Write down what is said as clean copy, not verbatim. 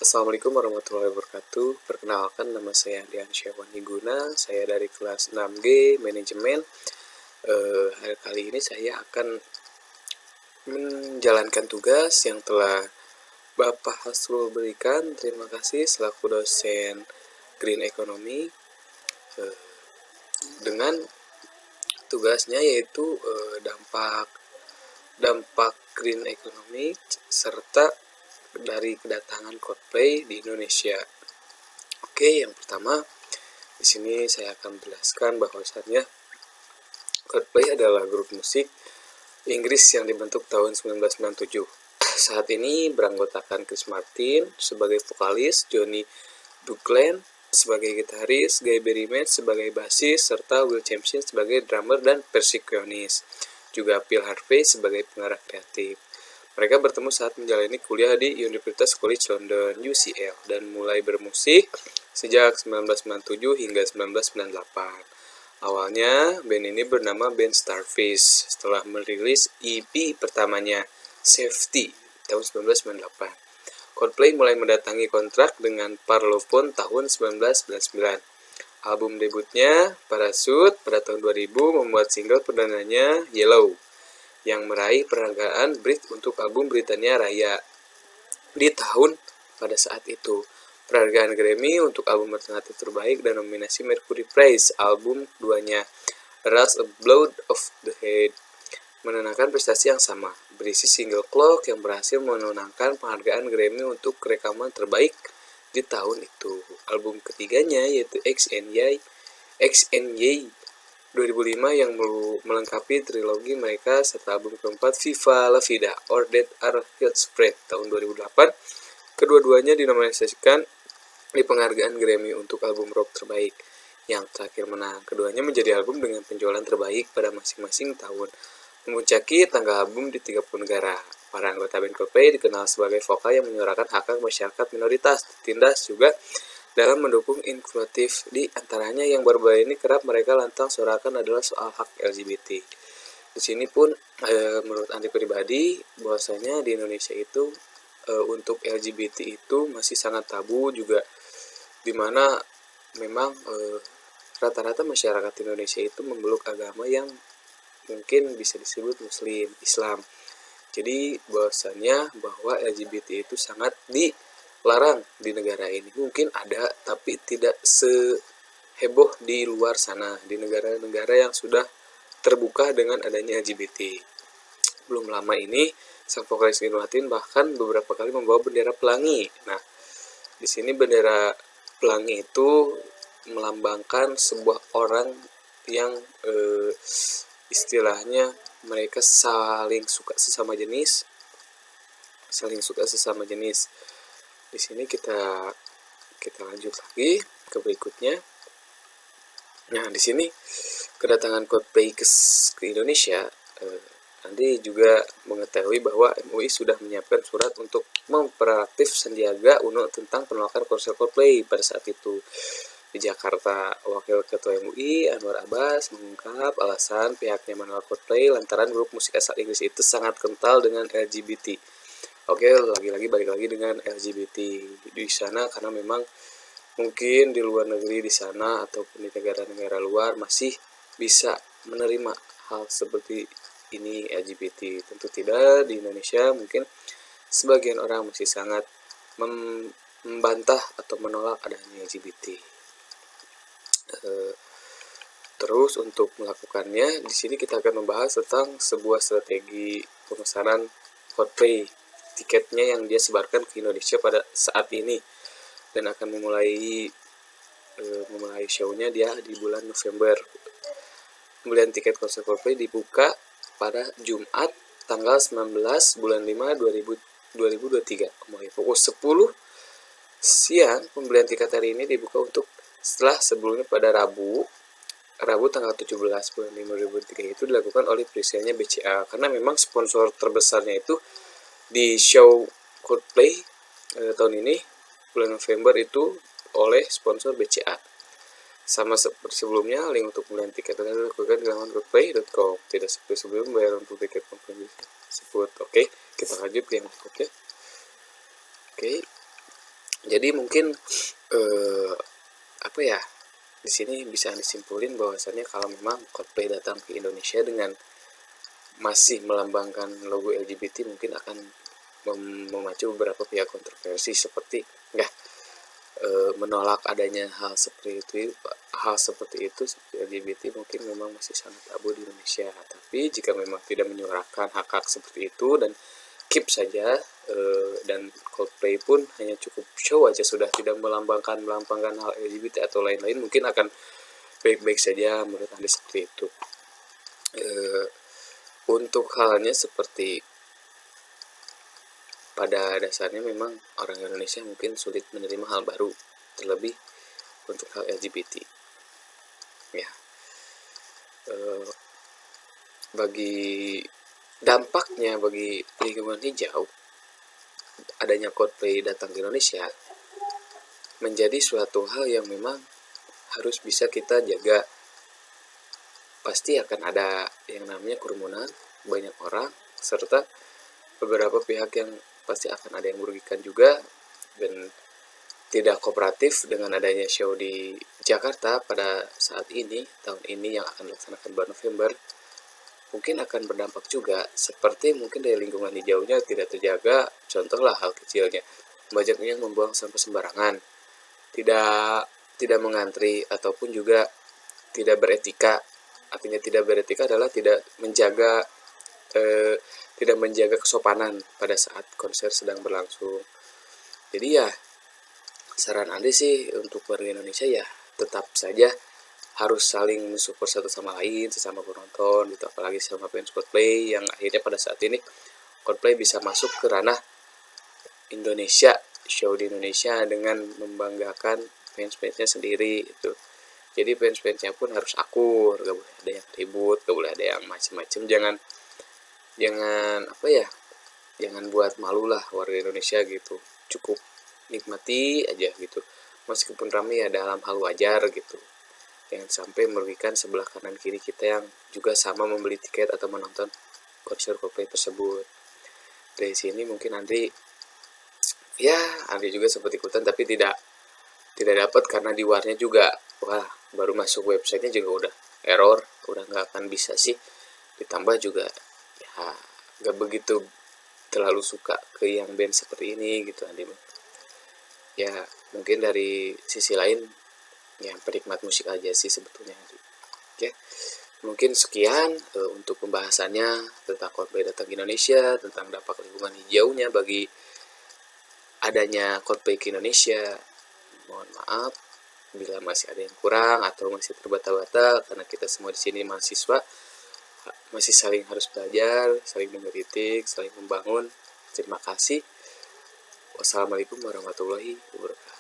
Assalamualaikum warahmatullahi wabarakatuh. Perkenalkan, nama saya Diansyah Waniguna. Saya dari kelas 6G Manajemen. Kali ini saya akan menjalankan tugas yang telah Bapak Hasrul berikan. Terima kasih selaku dosen Green Economy. Dengan tugasnya yaitu dampak Green Economy serta dari kedatangan Coldplay di Indonesia. Oke, yang pertama di sini saya akan menjelaskan bahwasannya Coldplay adalah grup musik Inggris yang dibentuk tahun 1997. Saat ini beranggotakan Chris Martin sebagai vokalis, Johnny Buckland sebagai gitaris, Guy Berryman sebagai bassis, serta Will Champion sebagai drummer dan perkusionis. Juga Phil Harvey sebagai pengarah kreatif. Mereka bertemu saat menjalani kuliah di Universitas College London (UCL) dan mulai bermusik sejak 1997 hingga 1998. Awalnya, band ini bernama band Starfish setelah merilis EP pertamanya, Safety, tahun 1998. Coldplay mulai mendatangi kontrak dengan Parlophone tahun 1999. Album debutnya, Parachute, pada tahun 2000 membuat single perdananya, Yellow, yang meraih penghargaan Brit untuk album Britania Raya di tahun pada saat itu. Penghargaan Grammy untuk album alternatif terbaik dan nominasi Mercury Prize album keduanya, Rush of Blood of the Head, menenangkan prestasi yang sama, berisi single Clock yang berhasil menangkan penghargaan Grammy untuk rekaman terbaik di tahun itu. Album ketiganya yaitu XNY 2005 yang melengkapi trilogi mereka, serta album keempat Viva La Vida or Dead Are Spread tahun 2008. Kedua-duanya dinominasikan di penghargaan Grammy untuk album rock terbaik yang terakhir menang. Keduanya menjadi album dengan penjualan terbaik pada masing-masing tahun, memuncaki tangga album di 30 negara. Para anggota band Coldplay dikenal sebagai vokal yang menyuarakan hak masyarakat minoritas, ditindas juga dalam mendukung inklusif. Di antaranya yang baru-baru ini kerap mereka lantang suarakan adalah soal hak LGBT. Di sini pun menurut Andi pribadi bahwasanya di Indonesia itu untuk LGBT itu masih sangat tabu juga, dimana memang rata-rata masyarakat Indonesia itu memeluk agama yang mungkin bisa disebut Muslim, Islam. Jadi bahwasannya bahwa LGBT itu sangat dilarang di negara ini. Mungkin ada, tapi tidak seheboh di luar sana, di negara-negara yang sudah terbuka dengan adanya LGBT. Belum lama ini, sang vokalis Green Martin bahkan beberapa kali membawa bendera pelangi. Nah, di sini bendera pelangi itu melambangkan sebuah orang yang istilahnya mereka saling suka sesama jenis. Di sini kita lanjut lagi ke berikutnya. Nah, di sini kedatangan Coldplay ke Indonesia, Andi juga mengetahui bahwa MUI sudah menyiapkan surat untuk memperatif Sandiaga Uno tentang penolakan konser Coldplay pada saat itu. Di Jakarta, Wakil Ketua MUI Anwar Abbas mengungkap alasan pihaknya menolak Coldplay lantaran grup musik asal Inggris itu sangat kental dengan LGBT. Oke, lagi-lagi balik lagi dengan LGBT di sana, karena memang mungkin di luar negeri di sana ataupun di negara-negara luar masih bisa menerima hal seperti ini LGBT. Tentu tidak di Indonesia, mungkin sebagian orang masih sangat membantah atau menolak adanya LGBT. Terus untuk melakukannya, di sini kita akan membahas tentang sebuah strategi pemesanan Coldplay. Tiketnya yang dia sebarkan ke Indonesia pada saat ini dan akan memulai show-nya dia di bulan November. Pembelian tiket konser Coldplay dibuka pada Jumat tanggal 19 bulan 5 2023. Mulai pukul 10 siang. Pembelian tiket hari ini dibuka untuk setelah sebelumnya pada Rabu tanggal 17 bulan 5 2023 itu dilakukan oleh presale-nya BCA, karena memang sponsor terbesarnya itu di show Coldplay tahun ini bulan November itu oleh sponsor BCA. Sama seperti sebelumnya, link untuk pembelian tiket dilakukan di laman coldplay.com. Tidak seperti sebelum bayar untuk tiket konferensi tersebut. Oke, kita lanjut ke yang berikutnya. Oke, Jadi mungkin apa ya, di sini bisa disimpulin bahwasannya kalau memang Coldplay datang ke Indonesia dengan masih melambangkan logo LGBT, mungkin akan memacu beberapa pihak kontroversi seperti menolak adanya hal seperti itu seperti LGBT mungkin memang masih sangat tabu di Indonesia. Tapi jika memang tidak menyuarakan hak-hak seperti itu dan keep saja, dan Coldplay pun hanya cukup show aja, sudah tidak melambangkan hal LGBT atau lain-lain, mungkin akan baik-baik saja menurut Anda seperti itu. Untuk halnya seperti pada dasarnya memang orang Indonesia mungkin sulit menerima hal baru, terlebih untuk hal LGBT. Ya, bagi dampaknya bagi lingkungan hijau, adanya Coldplay datang ke Indonesia menjadi suatu hal yang memang harus bisa kita jaga. Pasti akan ada yang namanya kerumunan, banyak orang, serta beberapa pihak yang pasti akan ada yang merugikan juga, dan tidak kooperatif dengan adanya show di Jakarta pada saat ini, tahun ini yang akan dilaksanakan bulan November. Mungkin akan berdampak juga, seperti mungkin dari lingkungan hijaunya tidak terjaga. Contohlah hal kecilnya, banyak yang membuang sampah sembarangan, tidak mengantri, ataupun juga tidak beretika. Artinya tidak beretika adalah tidak menjaga kesopanan pada saat konser sedang berlangsung. Jadi ya, saran Anda sih untuk warga Indonesia ya tetap saja harus saling mensupport satu sama lain, sesama penonton gitu, apalagi sama fans Coldplay yang akhirnya pada saat ini Coldplay bisa masuk ke ranah Indonesia, show di Indonesia dengan membanggakan fans-fansnya sendiri itu. Jadi fans-fansnya pun harus akur, gak boleh ada yang ribut, gak boleh ada yang macem-macem, jangan jangan buat malu lah warga Indonesia gitu. Cukup nikmati aja gitu, meskipun ramai ya dalam hal wajar gitu, jangan sampai merugikan sebelah kanan kiri kita yang juga sama membeli tiket atau menonton konser Coldplay tersebut. Dari sini mungkin Andri juga sempat ikutan, tapi tidak dapat karena di luarnya juga baru masuk websitenya juga udah error, udah nggak akan bisa sih, ditambah juga ya nggak begitu terlalu suka ke yang band seperti ini gitu Andi. Ya mungkin dari sisi lain yang penikmat musik aja sih sebetulnya. Ya, mungkin sekian untuk pembahasannya tentang Coldplay datang ke Indonesia, tentang dampak lingkungan hijaunya bagi adanya Coldplay ke Indonesia. Mohon maaf bila masih ada yang kurang atau masih terbata-bata, karena kita semua di sini mahasiswa, masih saling harus belajar, saling mengkritik, saling membangun. Terima kasih. Wassalamualaikum warahmatullahi wabarakatuh.